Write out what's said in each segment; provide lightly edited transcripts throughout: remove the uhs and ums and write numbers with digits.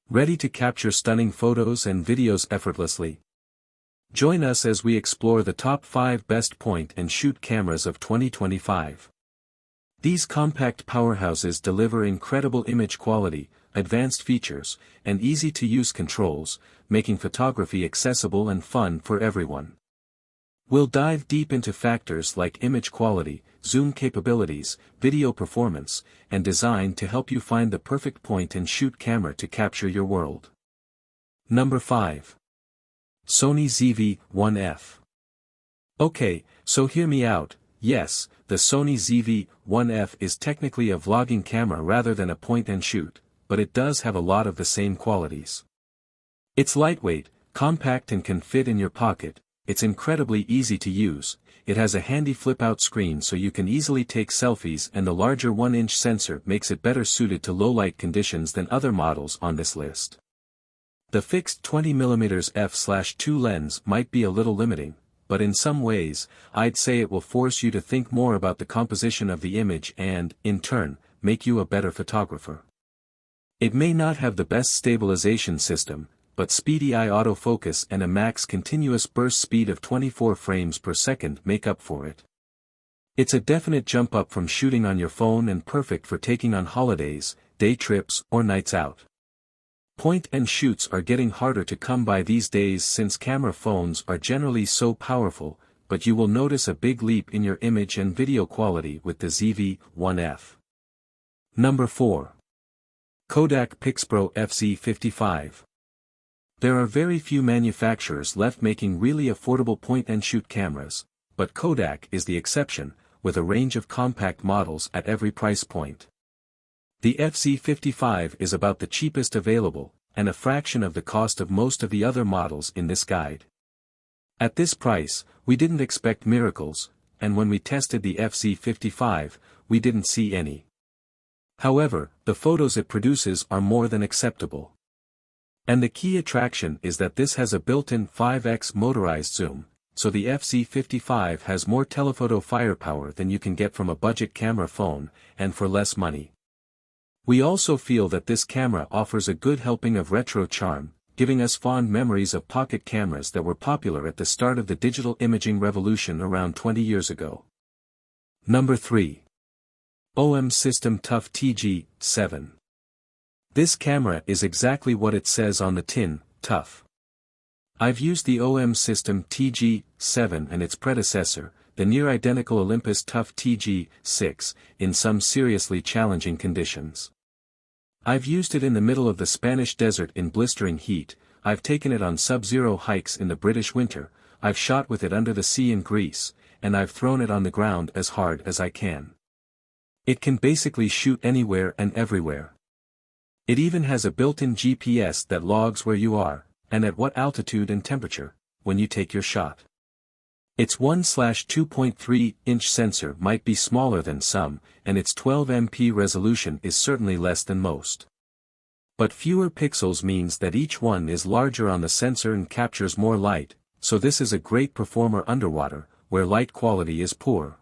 Ready to capture stunning photos and videos effortlessly? Join us as we explore the top 5 best point-and-shoot cameras of 2025. These compact powerhouses deliver incredible image quality, advanced features, and easy-to-use controls, making photography accessible and fun for everyone. We'll dive deep into factors like image quality, zoom capabilities, video performance, and design to help you find the perfect point-and-shoot camera to capture your world. Number 5. Sony ZV1F. Okay, so hear me out. Yes, the Sony ZV1F is technically a vlogging camera rather than a point-and-shoot, but it does have a lot of the same qualities. It's lightweight, compact and can fit in your pocket. It's incredibly easy to use, it has a handy flip-out screen so you can easily take selfies, and the larger 1-inch sensor makes it better suited to low-light conditions than other models on this list. The fixed 20mm f/2 lens might be a little limiting, but in some ways, I'd say it will force you to think more about the composition of the image and, in turn, make you a better photographer. It may not have the best stabilization system, but speedy eye autofocus and a max continuous burst speed of 24 frames per second make up for it. It's a definite jump up from shooting on your phone and perfect for taking on holidays, day trips, or nights out. Point-and-shoots are getting harder to come by these days since camera phones are generally so powerful, but you will notice a big leap in your image and video quality with the ZV1F. Number 4. Kodak Pixpro FZ55. There are very few manufacturers left making really affordable point-and-shoot cameras, but Kodak is the exception, with a range of compact models at every price point. The FZ55 is about the cheapest available, and a fraction of the cost of most of the other models in this guide. At this price, we didn't expect miracles, and when we tested the FZ55, we didn't see any. However, the photos it produces are more than acceptable. And the key attraction is that this has a built-in 5x motorized zoom, so the FZ55 has more telephoto firepower than you can get from a budget camera phone, and for less money. We also feel that this camera offers a good helping of retro charm, giving us fond memories of pocket cameras that were popular at the start of the digital imaging revolution around 20 years ago. Number 3. Olympus Tough TG7. This camera is exactly what it says on the tin, tough. I've used the Olympus TG7 and its predecessor, the near-identical Olympus Tough TG6, in some seriously challenging conditions. I've used it in the middle of the Spanish desert in blistering heat, I've taken it on sub-zero hikes in the British winter, I've shot with it under the sea in Greece, and I've thrown it on the ground as hard as I can. It can basically shoot anywhere and everywhere. It even has a built-in GPS that logs where you are, and at what altitude and temperature, when you take your shot. Its 1/2.3-inch sensor might be smaller than some, and its 12MP resolution is certainly less than most. But fewer pixels means that each one is larger on the sensor and captures more light, so this is a great performer underwater, where light quality is poor.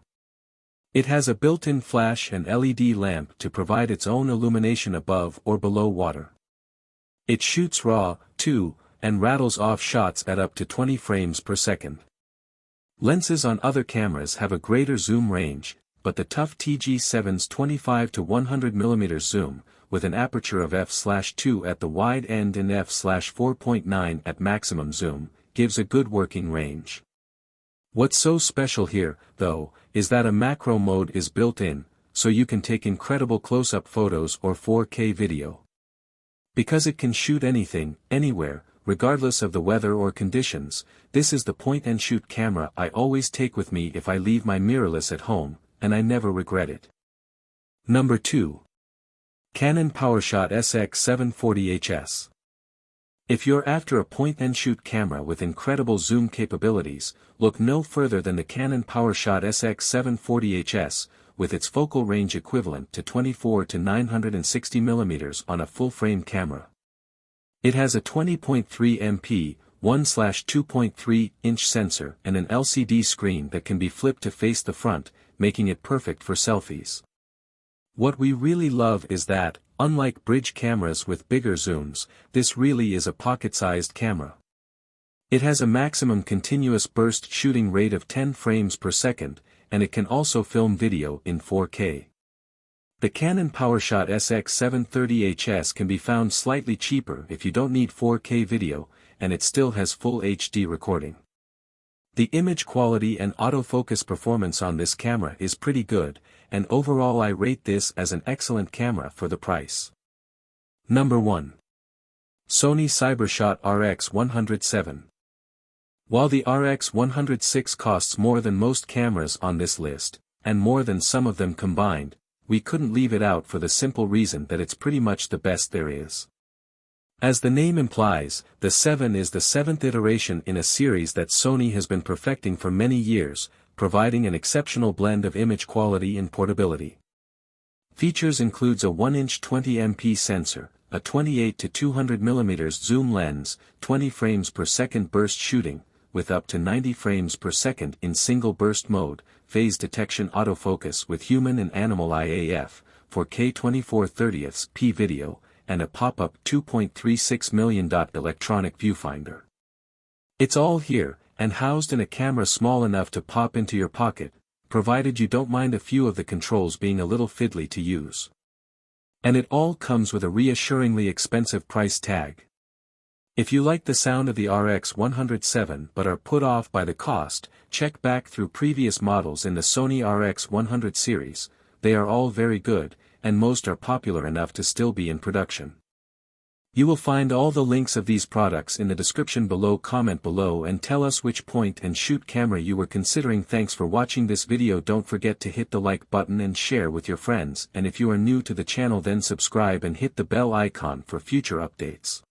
It has a built-in flash and LED lamp to provide its own illumination above or below water. It shoots RAW, too, and rattles off shots at up to 20 frames per second. Lenses on other cameras have a greater zoom range, but the Tough TG7's 25 to 100mm zoom, with an aperture of f/2 at the wide end and f/4.9 at maximum zoom, gives a good working range. What's so special here, though, is that a macro mode is built in, so you can take incredible close-up photos or 4K video. Because it can shoot anything, anywhere, regardless of the weather or conditions, this is the point-and-shoot camera I always take with me if I leave my mirrorless at home, and I never regret it. Number 2. Canon PowerShot SX740HS. If you're after a point-and-shoot camera with incredible zoom capabilities, look no further than the Canon PowerShot SX740HS, with its focal range equivalent to 24 to 960mm on a full-frame camera. It has a 20.3MP, 1/2.3-inch sensor and an LCD screen that can be flipped to face the front, making it perfect for selfies. What we really love is that, unlike bridge cameras with bigger zooms, this really is a pocket-sized camera. It has a maximum continuous burst shooting rate of 10 frames per second, and it can also film video in 4K. The Canon PowerShot SX730HS can be found slightly cheaper if you don't need 4K video, and it still has full HD recording. The image quality and autofocus performance on this camera is pretty good, and overall I rate this as an excellent camera for the price. Number 1. Sony Cybershot RX107. While the RX106 costs more than most cameras on this list, and more than some of them combined, we couldn't leave it out for the simple reason that it's pretty much the best there is. As the name implies, the 7 is the 7th iteration in a series that Sony has been perfecting for many years, providing an exceptional blend of image quality and portability. Features includes a 1-inch 20MP sensor, a 28 to 200mm zoom lens, 20 frames per second burst shooting, with up to 90 frames per second in single burst mode, phase detection autofocus with human and animal IAF, 4K 24/30p video, and a pop-up 2.36 million electronic viewfinder. It's all here, and housed in a camera small enough to pop into your pocket, provided you don't mind a few of the controls being a little fiddly to use. And it all comes with a reassuringly expensive price tag. If you like the sound of the RX107 but are put off by the cost, check back through previous models in the Sony RX100 series. They are all very good, and most are popular enough to still be in production. You will find all the links of these products in the description below. Comment below and tell us which point and shoot camera you were considering. Thanks for watching this video. Don't forget to hit the like button and share with your friends, and if you are new to the channel then subscribe and hit the bell icon for future updates.